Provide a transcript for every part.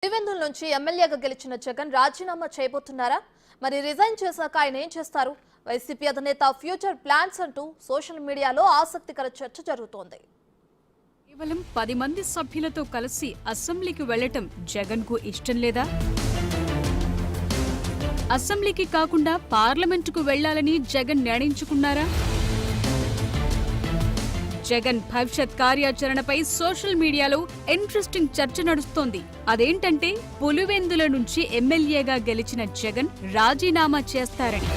పులివెందుల నుంచి ఎమ్మెల్యేగా గెలిచిన జగన్ రాజీనామా చేయబోతున్నారా? మరి రిజైన్ చేశాక ఆయన ఏం చేస్తారు? వైసీపీ అధినేత ఫ్యూచర్ ప్లాన్స్ అంటూ సోషల్ మీడియాలో ఆసక్తికర చర్చ జరుగుతోంది. కేవలం 10 మంది సభ్యులతో కలిసి అసెంబ్లీకి వెళ్లటం జగన్ కు ఇష్టం లేదా? అసెంబ్లీకి కాకుండా పార్లమెంటుకు వెళ్లాలని జగన్ నిర్ణయించుకున్నారా? జగన్ భవిష్యత్ కార్యాచరణపై సోషల్ మీడియాలో ఇంట్రెస్టింగ్ చర్చ నడుస్తోంది. అదేంటంటే పులివెందుల నుంచి ఎమ్మెల్యేగా గెలిచిన జగన్ రాజీనామా చేస్తారని.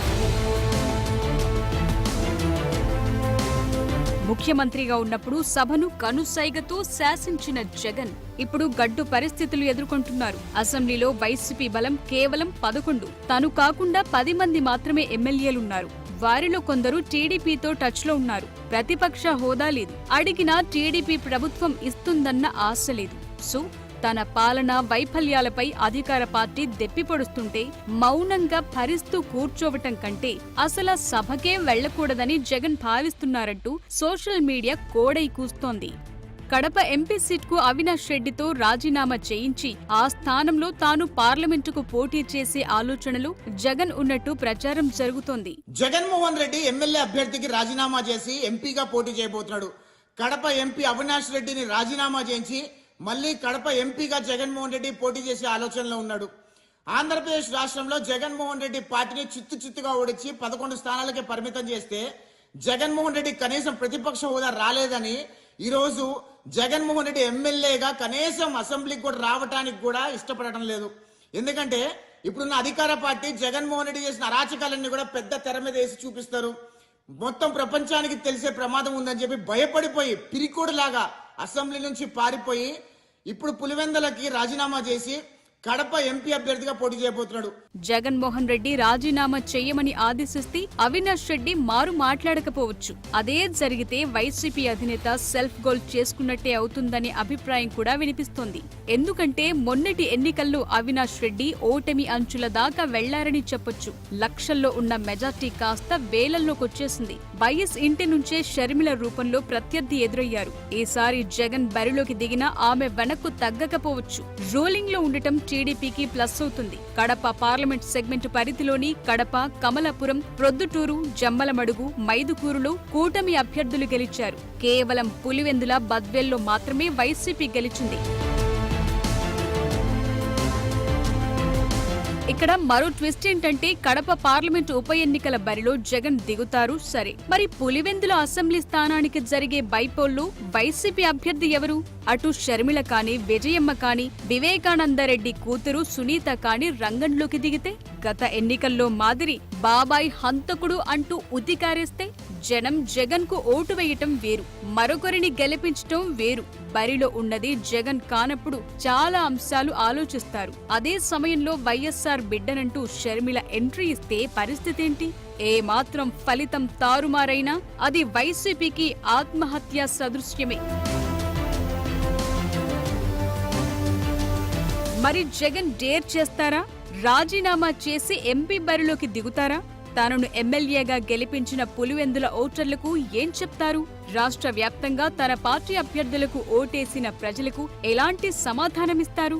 ముఖ్యమంత్రిగా ఉన్నప్పుడు సభను కనుసైగతో శాసించిన జగన్ ఇప్పుడు గడ్డు పరిస్థితులు ఎదుర్కొంటున్నారు. అసెంబ్లీలో వైసీపీ బలం కేవలం 11. తను కాకుండా 10 మంది మాత్రమే ఎమ్మెల్యేలున్నారు. వారిలో కొందరు టీడీపీతో టచ్లో ఉన్నారు. ప్రతిపక్ష హోదా లేదు. అడిగినా టీడీపీ ప్రభుత్వం ఇస్తుందన్న ఆశ లేదు. సో తన పాలనా వైఫల్యాలపై అధికార పార్టీ దెప్పిపొడుస్తుంటే మౌనంగా భరిస్తూ కూర్చోవటం కంటే అసలు సభకే వెళ్లకూడదని జగన్ భావిస్తున్నారంటూ సోషల్ మీడియా కోడై కూస్తోంది. కడప ఎంపీ సీట్కు అవినాష్ రెడ్డితో రాజీనామా చేయించి ఆ స్థానంలో తాను పార్లమెంటుకు పోటీ చేసే ఆలోచనలు జగన్ ఉన్నట్టు ప్రచారం జరుగుతోంది. జగన్మోహన్ రెడ్డి ఎమ్మెల్యే అభ్యర్థికి రాజీనామా చేసి ఎంపీగా పోటీ చేయబోతున్నాడు. కడప ఎంపీ అవినాష్ రెడ్డిని రాజీనామా చేయించి మళ్లీ కడప ఎంపీగా జగన్మోహన్ రెడ్డి పోటీ చేసే ఆలోచనలో ఉన్నాడు. ఆంధ్రప్రదేశ్ రాష్ట్రంలో జగన్మోహన్ రెడ్డి పార్టీని చిత్తుగా ఓడించి 11 స్థానాలకే పరిమితం చేస్తే జగన్మోహన్ రెడ్డి కనీసం ప్రతిపక్ష హోదా రాలేదని ఈరోజు జగన్మోహన్ రెడ్డి ఎమ్మెల్యేగా కనీసం అసెంబ్లీకి కూడా రావటానికి కూడా ఇష్టపడటం లేదు. ఎందుకంటే ఇప్పుడున్న అధికార పార్టీ జగన్మోహన్ రెడ్డి చేసిన అరాచకాలన్నీ కూడా పెద్ద తెర మీద వేసి చూపిస్తారు. మొత్తం ప్రపంచానికి తెలిసే ప్రమాదం ఉందని చెప్పి భయపడిపోయి పిరికోడులాగా అసెంబ్లీ నుంచి పారిపోయి ఇప్పుడు పులివెందులకి రాజీనామా చేసి కడప ఎంపీ అభ్యర్థిగా పోటీ చేయబోతున్నాడు. జగన్మోహన్ రెడ్డి రాజీనామా చేయమని ఆదేశిస్తే అవినాష్ రెడ్డి మారు మాట్లాడకపోవచ్చు. అదే జరిగితే వైసీపీ అధినేత సెల్ఫ్ గోల్ చేసుకున్నట్టే అవుతుందనే అభిప్రాయం కూడా వినిపిస్తోంది. ఎందుకంటే మొన్నటి ఎన్నికల్లో అవినాష్ రెడ్డి ఓటమి అంచుల దాకా వెళ్లారని చెప్పొచ్చు. లక్షల్లో ఉన్న మెజార్టీ కాస్త వేలల్లోకొచ్చేసింది. వైఎస్ ఇంటి నుంచే షర్మిల రూపంలో ప్రత్యర్థి ఎదురయ్యారు. ఈసారి జగన్ బరిలోకి దిగినా ఆమె వెనక్కు తగ్గకపోవచ్చు. రోలింగ్ లో ఉండటం టీడీపీకి ప్లస్ అవుతుంది. కడప పార్లమెంట్ సెగ్మెంట్ పరిధిలోని కడప, కమలాపురం, ప్రొద్దుటూరు, జమ్మలమడుగు, మైదుకూరులో కూటమి అభ్యర్థులు గెలిచారు. కేవలం పులివెందుల, బద్వేల్లో మాత్రమే వైసీపీ గెలిచింది. ఇక్కడ మరో ట్విస్ట్ ఏంటంటే కడప పార్లమెంట్ ఉప ఎన్నికల బరిలో జగన్ దిగుతారు సరే, మరి పులివెందుల అసెంబ్లీ స్థానానికి జరిగే బైపోల్లో వైసీపీ అభ్యర్థి ఎవరు? అటు షర్మిల కాని, విజయమ్మ కాని, వివేకానందరెడ్డి కూతురు సునీత కాని రంగంలోకి దిగితే గత ఎన్నికల్లో మాదిరి బాబాయ్ హంతకుడు అంటూ ఉతికారేస్తే జనం జగన్ కు ఓటు వేయటం వేరు, మరొకరిని గెలిపించటం వేరు. బరిలో ఉన్నది జగన్ కానప్పుడు చాలా అంశాలు ఆలోచిస్తారు. అదే సమయంలో వైఎస్ఆర్ బిడ్డనంటూ షర్మిల ఎంట్రీ ఇస్తే పరిస్థితేంటి? ఏమాత్రం ఫలితం తారుమారైనా అది వైసీపీకి ఆత్మహత్యా సదృశ్యమే. మరి జగన్ డేర్ చేస్తారా? రాజీనామా చేసి ఎంపీ బరిలోకి దిగుతారా? తనను ఎమ్మెల్యేగా గెలిపించిన పులివెందుల ఓటర్లకు ఏం చెప్తారు? రాష్ట్ర వ్యాప్తంగా తన పార్టీ అభ్యర్థులకు ఓటేసిన ప్రజలకు ఎలాంటి సమాధానమిస్తారు?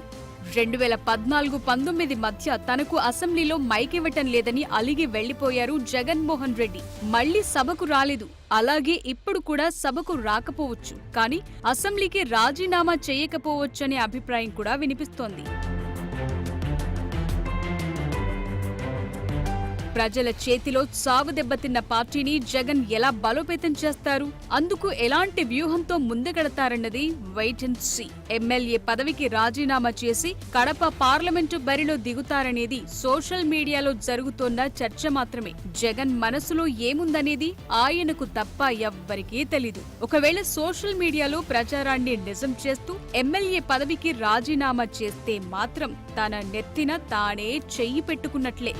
2014-19 మధ్య తనకు అసెంబ్లీలో మైకివ్వటం లేదని అలిగి వెళ్లిపోయారు జగన్మోహన్ రెడ్డి. మళ్లీ సభకు రాలేదు. అలాగే ఇప్పుడు కూడా సభకు రాకపోవచ్చు. కానీ అసెంబ్లీకి రాజీనామా చేయకపోవచ్చనే అభిప్రాయం కూడా వినిపిస్తోంది. ప్రజల చేతిలో చావు దెబ్బతిన్న పార్టీని జగన్ ఎలా బలోపేతం చేస్తారు? అందుకు ఎలాంటి వ్యూహంతో ముందుకెడతారన్నది వెయిట్ అండ్ సీ. ఎమ్మెల్యే పదవికి రాజీనామా చేసి కడప పార్లమెంటు బరిలో దిగుతారనేది సోషల్ మీడియాలో జరుగుతోన్న చర్చ మాత్రమే. జగన్ మనసులో ఏముందనేది ఆయనకు తప్ప ఎవ్వరికీ తెలీదు. ఒకవేళ సోషల్ మీడియాలో ప్రచారాన్ని నిజం చేస్తూ ఎమ్మెల్యే పదవికి రాజీనామా చేస్తే మాత్రం తన నెత్తిన తానే చెయ్యి పెట్టుకున్నట్లే.